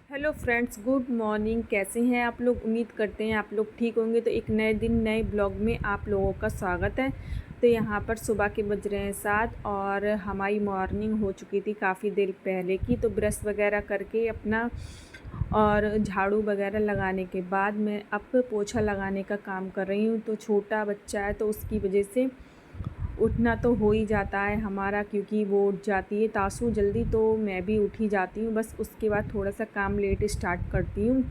Hello friends, good morning. कैसे हैं आप लोग? उम्मीद करते हैं आप लोग ठीक होंगे। तो एक नए दिन नए ब्लॉग में आप लोगों का स्वागत है। तो यहाँ पर सुबह के बज रहे हैं 7 और हमारी मॉर्निंग हो चुकी थी काफ़ी देर पहले की। तो ब्रश वगैरह करके अपना और झाड़ू वगैरह लगाने के बाद मैं अब पोछा लगाने का काम कर रही हूँ। तो छोटा बच्चा है तो उसकी वजह से उठना तो हो ही जाता है हमारा, क्योंकि वो उठ जाती है तासू जल्दी, तो मैं भी उठ ही जाती हूँ। बस उसके बाद थोड़ा सा काम लेट स्टार्ट करती हूँ,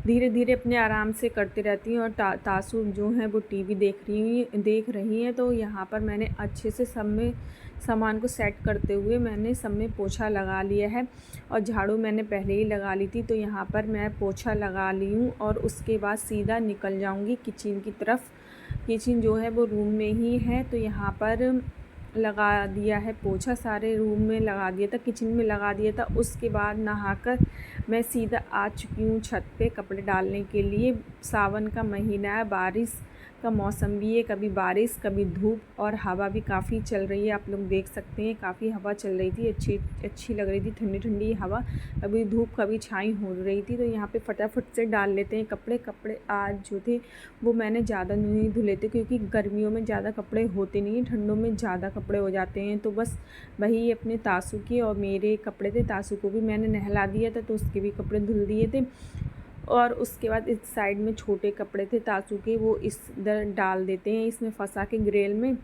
धीरे धीरे अपने आराम से करती रहती हूँ। और तासू जो है वो टीवी देख रही हैं। तो यहाँ पर मैंने अच्छे से सब में सामान को सेट करते हुए मैंने सब में पोछा लगा लिया है और झाड़ू मैंने पहले ही लगा ली थी। तो यहाँ पर मैं पोछा लगा ली हूँ और उसके बाद सीधा निकल जाऊँगी किचन की तरफ। किचन जो है वो रूम में ही है, तो यहाँ पर लगा दिया है पोछा, सारे रूम में लगा दिया था, किचन में लगा दिया था। उसके बाद नहाकर मैं सीधा आ चुकी हूँ छत पे कपड़े डालने के लिए। सावन का महीना है, बारिश का मौसम भी है, कभी बारिश कभी धूप, और हवा भी काफ़ी चल रही है। आप लोग देख सकते हैं काफ़ी हवा चल रही थी, अच्छी अच्छी लग रही थी, ठंडी ठंडी हवा, कभी धूप कभी छाई हो रही थी। तो यहाँ पे फटाफट से डाल लेते हैं कपड़े। कपड़े आज जो थे वो मैंने ज़्यादा नहीं धुले थे, क्योंकि गर्मियों में ज़्यादा कपड़े होते नहीं हैं, ठंडों में ज़्यादा कपड़े हो जाते हैं। तो बस वही अपने तासू के और मेरे कपड़े थे। तासू को भी मैंने नहला दिया था तो उसके भी कपड़े धुल दिए थे। और उसके बाद इस साइड में छोटे कपड़े थे तासू के, वो इस इधर डाल देते हैं, इसमें फंसा के ग्रेल में,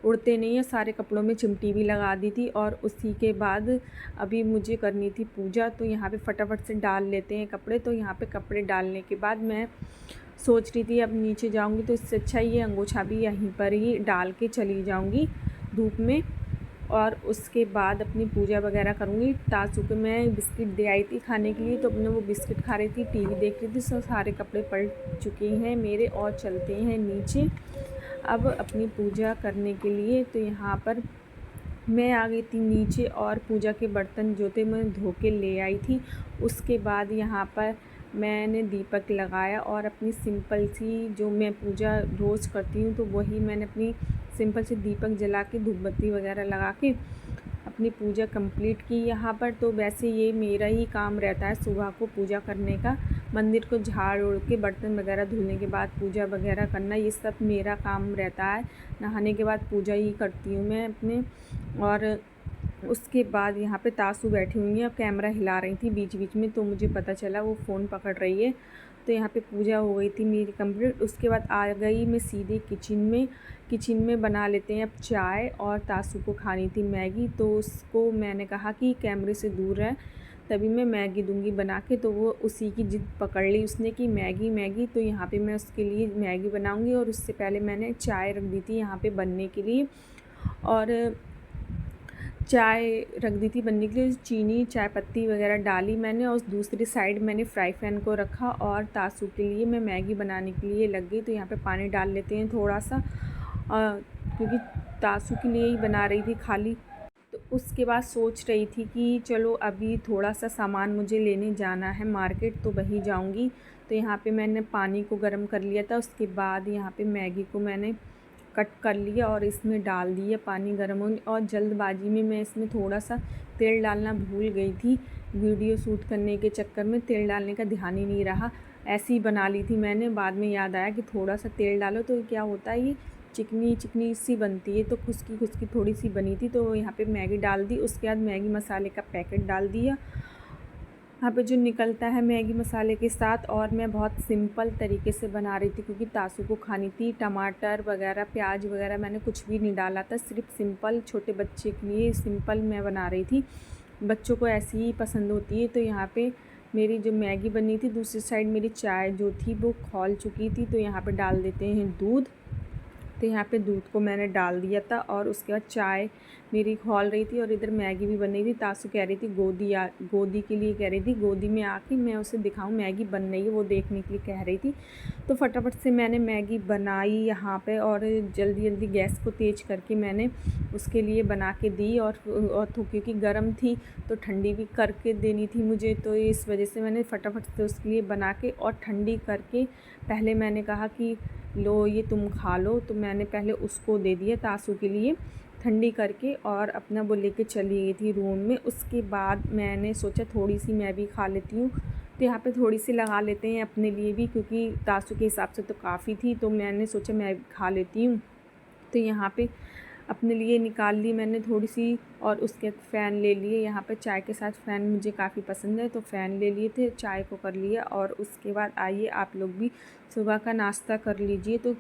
उड़ते नहीं है। सारे कपड़ों में चिमटी भी लगा दी थी। और उसी के बाद अभी मुझे करनी थी पूजा, तो यहाँ पे फटाफट से डाल लेते हैं कपड़े। तो यहाँ पे कपड़े डालने के बाद मैं सोच रही थी अब नीचे जाऊँगी तो इससे अच्छा ये अंगोछा भी यहीं पर ही डाल के चली जाऊँगी धूप में, और उसके बाद अपनी पूजा वगैरह करूँगी। तासू को मैं बिस्किट दे आई थी खाने के लिए, तो अपने वो बिस्किट खा रही थी, टीवी देख रही थी। सो सारे कपड़े पलट चुके हैं मेरे, और चलते हैं नीचे अब अपनी पूजा करने के लिए। तो यहाँ पर मैं आ गई थी नीचे और पूजा के बर्तन जो थे मैं धो के ले आई थी। उसके बाद यहाँ पर मैंने दीपक लगाया और अपनी सिंपल सी जो मैं पूजा रोज़ करती हूँ तो वही मैंने अपनी सिंपल सी दीपक जला के धूप बत्ती वगैरह लगा के अपनी पूजा कंप्लीट की यहाँ पर। तो वैसे ये मेरा ही काम रहता है सुबह को पूजा करने का, मंदिर को झाड़ उड़ के बर्तन वगैरह धुलने के बाद पूजा वगैरह करना, ये सब मेरा काम रहता है। नहाने के बाद पूजा ही करती हूँ मैं अपने। और उसके बाद यहाँ पे तासू बैठी हुई हैं, अब कैमरा हिला रही थी बीच बीच में, तो मुझे पता चला वो फ़ोन पकड़ रही है। तो यहाँ पे पूजा हो गई थी मेरी कंप्लीट। उसके बाद आ गई मैं सीधे किचन में। किचन में बना लेते हैं अब चाय, और तासू को खानी थी मैगी, तो उसको मैंने कहा कि कैमरे से दूर रहे तभी मैं मैगी दूंगी बना के। तो वो उसी की जिद पकड़ ली उसने कि मैगी मैगी। तो यहाँ पे मैं उसके लिए मैगी बनाऊंगी, और उससे पहले मैंने चाय रख दी थी यहाँ पे बनने के लिए। और चाय रख दी थी बनने के लिए, चीनी चाय पत्ती वगैरह डाली मैंने, और दूसरी साइड मैंने फ्राई पैन को रखा और तासू के लिए मैं मैगी बनाने के लिए लग गई। तो यहाँ पे पानी डाल लेते हैं थोड़ा सा, क्योंकि तासू के लिए ही बना रही थी खाली। तो उसके बाद सोच रही थी कि चलो अभी थोड़ा सा सामान मुझे लेने जाना है मार्केट, तो वहीं जाऊंगी। तो यहाँ पे मैंने पानी को गर्म कर लिया था, उसके बाद यहाँ पे मैगी को मैंने कट कर लिया और इसमें डाल दिया पानी गर्म होने। और जल्दबाजी में मैं इसमें थोड़ा सा तेल डालना भूल गई थी, वीडियो शूट करने के चक्कर में तेल डालने का ध्यान ही नहीं रहा, ऐसे ही बना ली थी मैंने। बाद में याद आया कि थोड़ा सा तेल डालो तो क्या होता है, ये चिकनी चिकनी सी बनती है, तो खुश्की खुश्की थोड़ी सी बनी थी। तो यहाँ पे मैगी डाल दी, उसके बाद मैगी मसाले का पैकेट डाल दिया यहाँ पे जो निकलता है मैगी मसाले के साथ। और मैं बहुत सिंपल तरीके से बना रही थी, क्योंकि तासू को खानी थी। टमाटर वगैरह प्याज वगैरह मैंने कुछ भी नहीं डाला था, सिर्फ सिंपल छोटे बच्चे के लिए सिंपल मैं बना रही थी, बच्चों को ऐसी ही पसंद होती है। तो यहाँ पे मेरी जो मैगी बनी थी, दूसरी साइड मेरी चाय जो थी वो खौल चुकी थी। तो यहाँ पे डाल देते हैं दूध। तो यहाँ पे दूध को मैंने डाल दिया था, और उसके बाद चाय मेरी खौल रही थी और इधर मैगी भी बन रही थी। तासू कह रही थी गोदी के लिए कह रही थी, गोदी में आके मैं उसे दिखाऊं मैगी बन रही है, वो देखने के लिए कह रही थी। तो फटाफट से मैंने मैगी बनाई यहाँ पे, और जल्दी जल्दी गैस को तेज़ करके मैंने उसके लिए बना के दी। और तो क्योंकि गर्म थी तो ठंडी भी करके देनी थी मुझे, तो इस वजह से मैंने फटाफट से उसके लिए बना के और ठंडी करके पहले मैंने कहा कि लो ये तुम खा लो। तो मैंने पहले उसको दे दिया तासू के लिए, ठंडी करके और अपना वो लेके चली गई थी रूम में। उसके बाद मैंने सोचा थोड़ी सी मैं भी खा लेती हूँ, तो यहाँ पे थोड़ी सी लगा लेते हैं अपने लिए भी, क्योंकि तासु के हिसाब से तो काफ़ी थी, तो मैंने सोचा मैं भी खा लेती हूँ। तो यहाँ पे अपने लिए निकाल ली मैंने थोड़ी सी, और उसके फ़ैन ले लिए। यहाँ पे चाय के साथ फ़ैन मुझे काफ़ी पसंद है, तो फ़ैन ले लिए थे, चाय को कर लिया। और उसके बाद आइए आप लोग भी सुबह का नाश्ता कर लीजिए। तो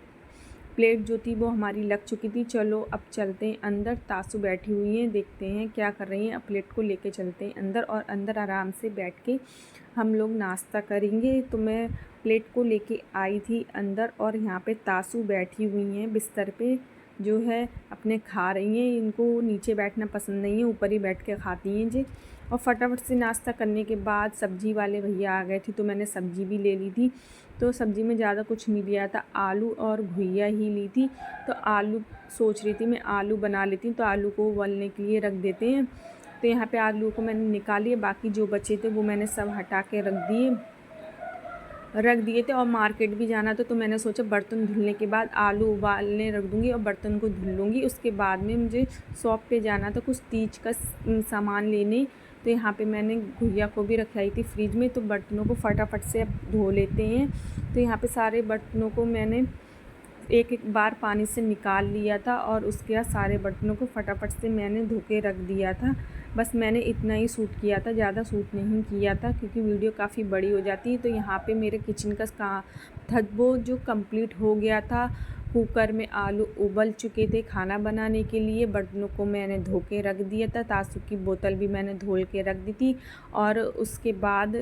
प्लेट जो थी वो हमारी लग चुकी थी। चलो अब चलते हैं अंदर। तासु बैठी हुई हैं, देखते हैं क्या कर रही हैं। अब प्लेट को लेके चलते हैं अंदर, और अंदर आराम से बैठ के हम लोग नाश्ता करेंगे। तो मैं प्लेट को लेके आई थी अंदर, और यहाँ पे तासु बैठी हुई हैं बिस्तर पे, जो है अपने खा रही हैं। इनको नीचे बैठना पसंद नहीं है, ऊपर ही बैठ के खाती हैं जी। और फटाफट से नाश्ता करने के बाद सब्ज़ी वाले भैया आ गए थे, तो मैंने सब्ज़ी भी ले ली थी। तो सब्ज़ी में ज़्यादा कुछ नहीं लिया था, आलू और घुइया ही ली थी। तो आलू सोच रही थी मैं आलू बना लेती हूँ, तो आलू को उबलने के लिए रख देते हैं। तो यहाँ पे आलू को मैंने निकाली, बाकी जो बचे थे वो मैंने सब हटा के रख दिए थे। और मार्केट भी जाना था, तो मैंने सोचा बर्तन धुलने के बाद आलू उबालने रख दूँगी और बर्तन को धुल लूँगी। उसके बाद में मुझे शॉप पे जाना था कुछ तीज का सामान लेने। तो यहाँ पे मैंने घुइया को भी रखाई थी फ्रिज में, तो बर्तनों को फटाफट से अब धो लेते हैं। तो यहाँ पे सारे बर्तनों को मैंने एक एक बार पानी से निकाल लिया था, और उसके बाद सारे बर्तनों को फटाफट से मैंने धो के रख दिया था। बस मैंने इतना ही शूट किया था, ज़्यादा शूट नहीं किया था, क्योंकि वीडियो काफ़ी बड़ी हो जाती है। तो यहाँ पे मेरे किचन का काम था वो जो कंप्लीट हो गया था। कुकर में आलू उबल चुके थे खाना बनाने के लिए। बर्तनों को मैंने धो के रख दिया था, तासु की बोतल भी मैंने धो के रख दी थी। और उसके बाद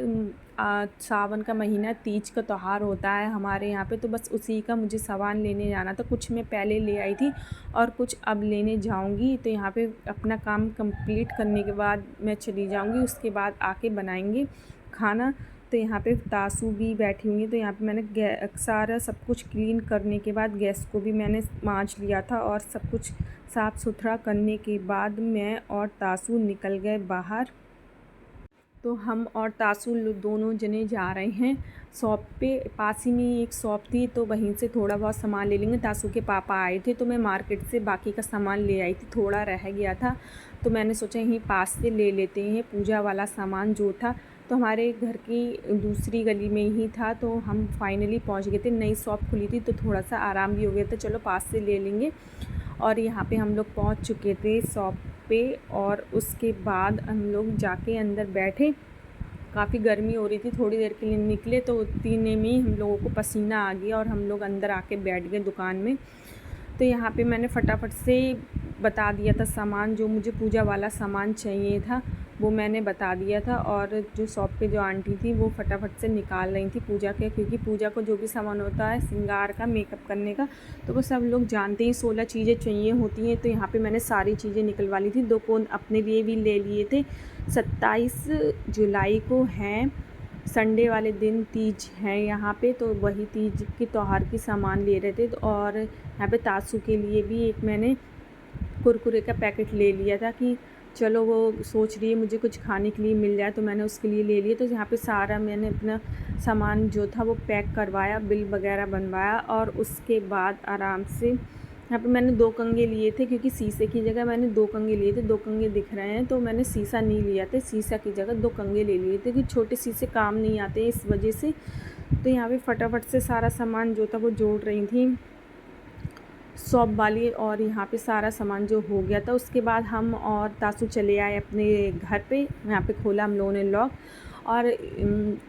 सावन का महीना, तीज का त्यौहार होता है हमारे यहाँ पे, तो बस उसी का मुझे सामान लेने जाना था। कुछ मैं पहले ले आई थी और कुछ अब लेने जाऊंगी। तो यहाँ पे अपना काम कंप्लीट करने के बाद मैं चली जाऊंगी, उसके बाद आके बनाएंगे खाना। तो यहाँ पे तासु भी बैठी हुई है। तो यहाँ पे मैंने सारा सब कुछ क्लीन करने के बाद गैस को भी मैंने मांज लिया था, और सब कुछ साफ़ सुथरा करने के बाद मैं और तासु निकल गए बाहर। तो हम और तासु दोनों जने जा रहे हैं शॉप पे। पास ही में एक शॉप थी, तो वहीं से थोड़ा बहुत सामान ले लेंगे। तासु के पापा आए थे, तो मैं मार्केट से बाकी का सामान ले आई थी, थोड़ा रह गया था, तो मैंने सोचा यहीं पास से ले लेते हैं पूजा वाला सामान जो था। तो हमारे घर की दूसरी गली में ही था, तो हम फाइनली पहुंच गए थे। नई शॉप खुली थी, तो थोड़ा सा आराम भी हो गया था, चलो पास से ले लेंगे। और यहाँ पे हम लोग पहुंच चुके थे शॉप पे, और उसके बाद हम लोग जाके अंदर बैठे। काफ़ी गर्मी हो रही थी, थोड़ी देर के लिए निकले तो उतने में ही हम लोगों को पसीना आ गया, और हम लोग अंदर आके बैठ गए दुकान में। तो यहाँ पे मैंने फटाफट से बता दिया था सामान, जो मुझे पूजा वाला सामान चाहिए था वो मैंने बता दिया था। और जो शॉप पे जो आंटी थी वो फटाफट से निकाल रही थी पूजा के, क्योंकि पूजा को जो भी सामान होता है श्रृंगार का, मेकअप करने का, तो वो सब लोग जानते ही 16 चीज़ें चाहिए होती हैं। तो यहाँ पे मैंने सारी चीज़ें निकलवा ली थी। 2 कोन अपने लिए भी ले लिए थे। 27 जुलाई को हैं, संडे वाले दिन तीज है यहाँ पे, तो वही तीज के त्यौहार की सामान ले रहे थे। और यहाँ पे तासु के लिए भी एक मैंने कुरकुरे का पैकेट ले लिया था, कि चलो वो सोच रही है मुझे कुछ खाने के लिए मिल जाए, तो मैंने उसके लिए ले लिया। तो यहाँ पे सारा मैंने अपना सामान जो था वो पैक करवाया, बिल वगैरह बनवाया, और उसके बाद आराम से यहाँ पे मैंने 2 कंघे लिए थे, क्योंकि शीशे की जगह मैंने 2 कंघे लिए थे। 2 कंघे दिख रहे हैं, तो मैंने शीशा नहीं लिया था, शीशा की जगह 2 कंघे ले लिए थे, क्योंकि छोटे शीशे काम नहीं आते हैं इस वजह से। तो यहाँ पे फटाफट से सारा सामान जो था वो जोड़ रही थी शॉप वाली, और यहाँ पे सारा सामान जो हो गया था। उसके बाद हम और तासु चले आए अपने घर पे। यहाँ पे खोला हम लोगों ने लॉक, और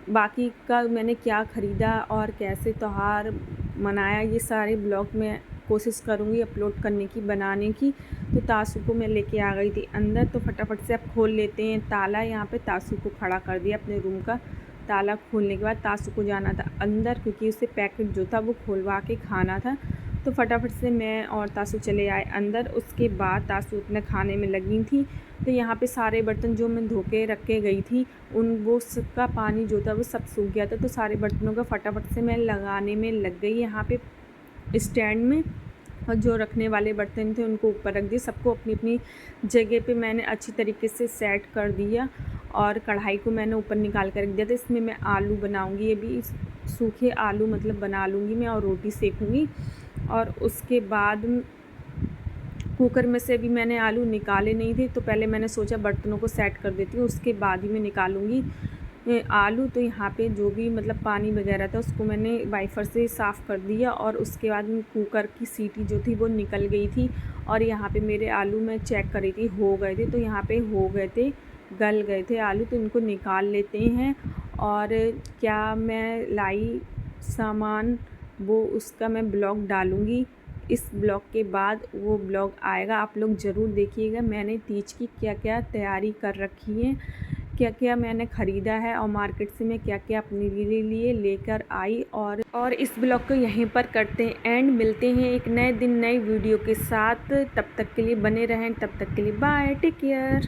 बाकी का मैंने क्या ख़रीदा और कैसे त्यौहार मनाया, ये सारे ब्लॉग में कोशिश करूँगी अपलोड करने की, बनाने की। तो तासु को मैं लेके आ गई थी अंदर, तो फटाफट से अब खोल लेते हैं ताला। यहाँ पे तासु को खड़ा कर दिया अपने रूम का ताला खोलने के बाद। तासु को जाना था अंदर, क्योंकि उसे पैकेट जो था वो खोलवा के खाना था। तो फटाफट से मैं और तासु चले आए अंदर। उसके बाद तासु अपने खाने में लगी थी। तो यहाँ पे सारे बर्तन जो मैं धो के रख के गई थी, वो सबका पानी जो था वो सब सूख गया था। तो सारे बर्तनों का फटाफट से मैं लगाने में लग गई यहाँ पे स्टैंड में, और जो रखने वाले बर्तन थे उनको ऊपर रख दिए। सबको अपनी अपनी जगह पे मैंने अच्छी तरीके से सेट कर दिया, और कढ़ाई को मैंने ऊपर निकाल कर रख दिया था। इसमें मैं आलू बनाऊंगी, ये भी सूखे आलू मतलब बना लूँगी मैं, और रोटी सेकूँगी। और उसके बाद कुकर में से अभी मैंने आलू निकाले नहीं थे, तो पहले मैंने सोचा बर्तनों को सेट कर देती हूँ, उसके बाद ही मैं निकालूँगी आलू। तो यहाँ पे जो भी मतलब पानी वगैरह था उसको मैंने वाइपर से साफ़ कर दिया, और उसके बाद में कुकर की सीटी जो थी वो निकल गई थी। और यहाँ पे मेरे आलू मैं चेक कर रही थी, हो गए थे, तो यहाँ पे हो गए थे, गल गए थे आलू। तो इनको निकाल लेते हैं। और क्या मैं लाई सामान वो उसका मैं ब्लॉग डालूँगी, इस ब्लॉग के बाद वो ब्लॉग आएगा, आप लोग ज़रूर देखिएगा। मैंने तीज की क्या क्या तैयारी कर रखी है, क्या क्या मैंने ख़रीदा है, और मार्केट से मैं क्या क्या अपने लिए लेकर आई। और इस ब्लॉग को यहीं पर करते हैं एंड, मिलते हैं एक नए दिन नए वीडियो के साथ। तब तक के लिए बने रहें, तब तक के लिए बाय, टेक केयर।